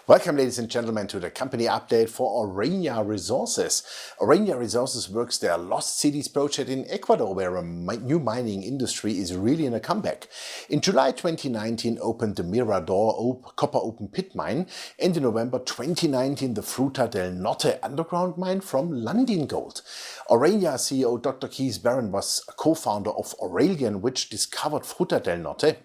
Welcome, ladies and gentlemen, to the company update for Aurania Resources. Aurania Resources works their Lost Cities project in Ecuador, where a new mining industry is really in a comeback. In July 2019 opened the Mirador copper open pit mine, and in November 2019 the Fruta del Norte underground mine from Lundin Gold. Aurania CEO Dr. Keith Barron was a co-founder of Aurelian, which discovered Fruta del Norte.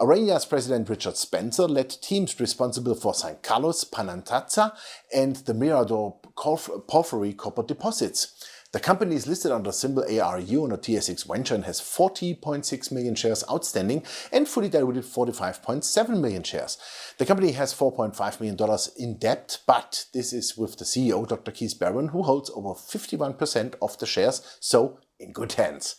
Aurania's president Richard Spencer led teams responsible for San Carlos, Panantaza and the Mirador porphyry copper deposits. The company is listed under symbol ARU on the TSX Venture and has 40.6 million shares outstanding and fully diluted 45.7 million shares. The company has $4.5 million in debt, but this is with the CEO Dr. Keith Barron, who holds over 51% of the shares, so in good hands.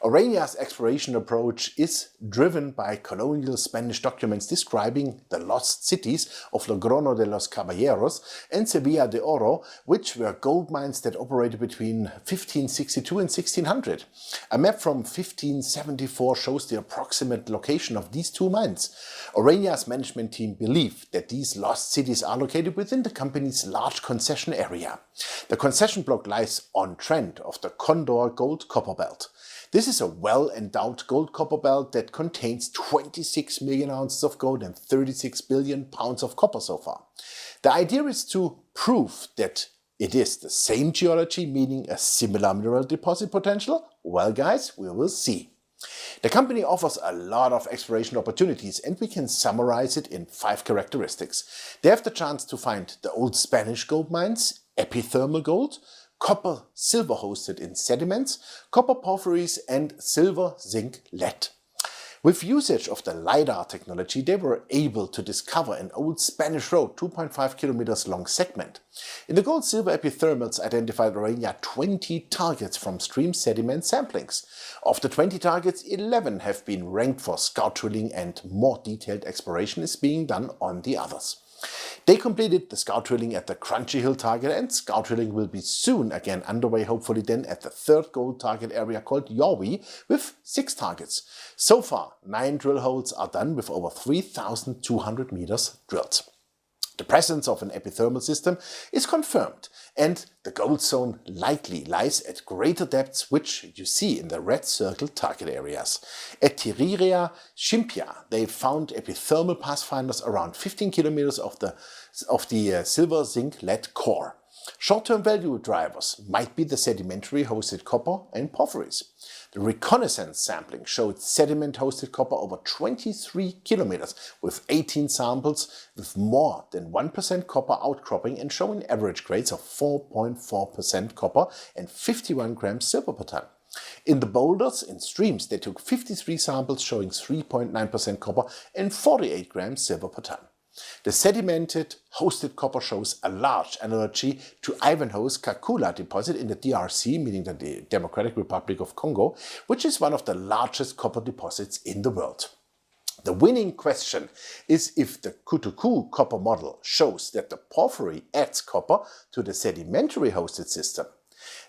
Aurania's exploration approach is driven by colonial Spanish documents describing the lost cities of Logroño de los Caballeros and Sevilla de Oro, which were gold mines that operated between 1562 and 1600. A map from 1574 shows the approximate location of these two mines. Aurania's management team believe that these lost cities are located within the company's large concession area. The concession block lies on trend of the Condor gold-copper belt. This is a well-endowed gold-copper belt that contains 26 million ounces of gold and 36 billion pounds of copper so far. The idea is to prove that it is the same geology, meaning a similar mineral deposit potential. Well, guys, we will see. The company offers a lot of exploration opportunities, and we can summarize it in 5 characteristics. They have the chance to find the old Spanish gold mines, epithermal gold, copper silver hosted in sediments, copper porphyries and silver zinc lead. With usage of the LIDAR technology, they were able to discover an old Spanish road 2.5 kilometers long segment. In the gold silver epithermals identified Aurania 20 targets from stream sediment samplings. Of the 20 targets, 11 have been ranked for scout drilling, and more detailed exploration is being done on the others. They completed the scout drilling at the Crunchy Hill target, and scout drilling will be soon again underway, hopefully then at the third gold target area called Yorwi with 6 targets. So far, 9 drill holes are done with over 3,200 meters drilled. The presence of an epithermal system is confirmed, and the gold zone likely lies at greater depths, which you see in the red circled target areas. At Tiriria, Shimpia, they found epithermal pathfinders around 15 kilometers of the silver zinc lead core. Short-term value drivers might be the sedimentary hosted copper and porphyries. The reconnaissance sampling showed sediment-hosted copper over 23 kilometers with 18 samples with more than 1% copper outcropping and showing average grades of 4.4% copper and 51 grams silver per ton. In the boulders in streams, they took 53 samples showing 3.9% copper and 48 grams silver per ton. The sedimented hosted copper shows a large analogy to Ivanhoe's Kakula deposit in the DRC, meaning the Democratic Republic of Congo, which is one of the largest copper deposits in the world. The winning question is if the Kutuku copper model shows that the porphyry adds copper to the sedimentary hosted system.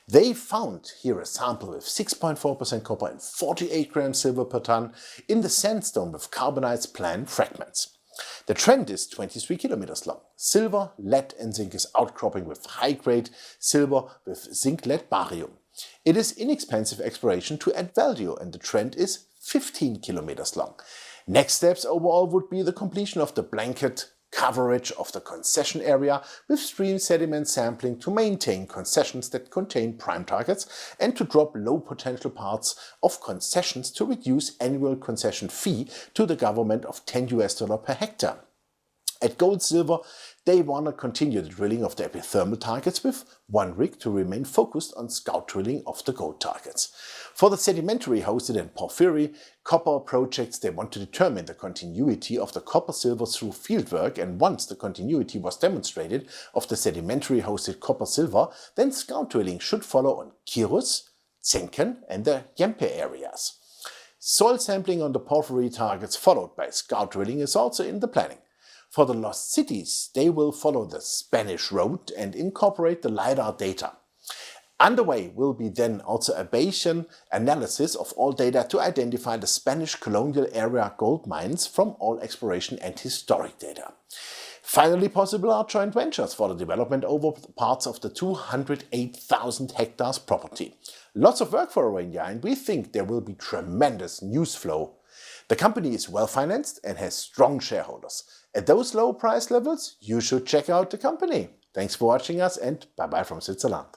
They found here a sample with 6.4% copper and 48 grams silver per ton in the sandstone with carbonized plan fragments. The trend is 23 kilometers long. Silver, lead and zinc is outcropping with high-grade silver with zinc-lead barium. It is inexpensive exploration to add value, and the trend is 15 kilometers long. Next steps overall would be the completion of the blanket coverage of the concession area with stream sediment sampling to maintain concessions that contain prime targets and to drop low potential parts of concessions to reduce annual concession fee to the government of $10 per hectare. At Gold Silver, they want to continue the drilling of the epithermal targets with 1 rig to remain focused on scout drilling of the gold targets. For the sedimentary hosted and porphyry copper projects, they want to determine the continuity of the copper-silver through fieldwork, and once the continuity was demonstrated of the sedimentary hosted copper-silver, then scout drilling should follow on Kirus, Zenken and the Yempe areas. Soil sampling on the porphyry targets followed by scout drilling is also in the planning. For the lost cities, they will follow the Spanish road and incorporate the LIDAR data. Underway will be then also a Bayesian analysis of all data to identify the Spanish colonial area gold mines from all exploration and historic data. Finally possible are joint ventures for the development over parts of the 208,000 hectares property. Lots of work for Aurania, and we think there will be tremendous news flow. The company is well financed and has strong shareholders. At those low price levels, you should check out the company. Thanks for watching us, and bye bye from Switzerland.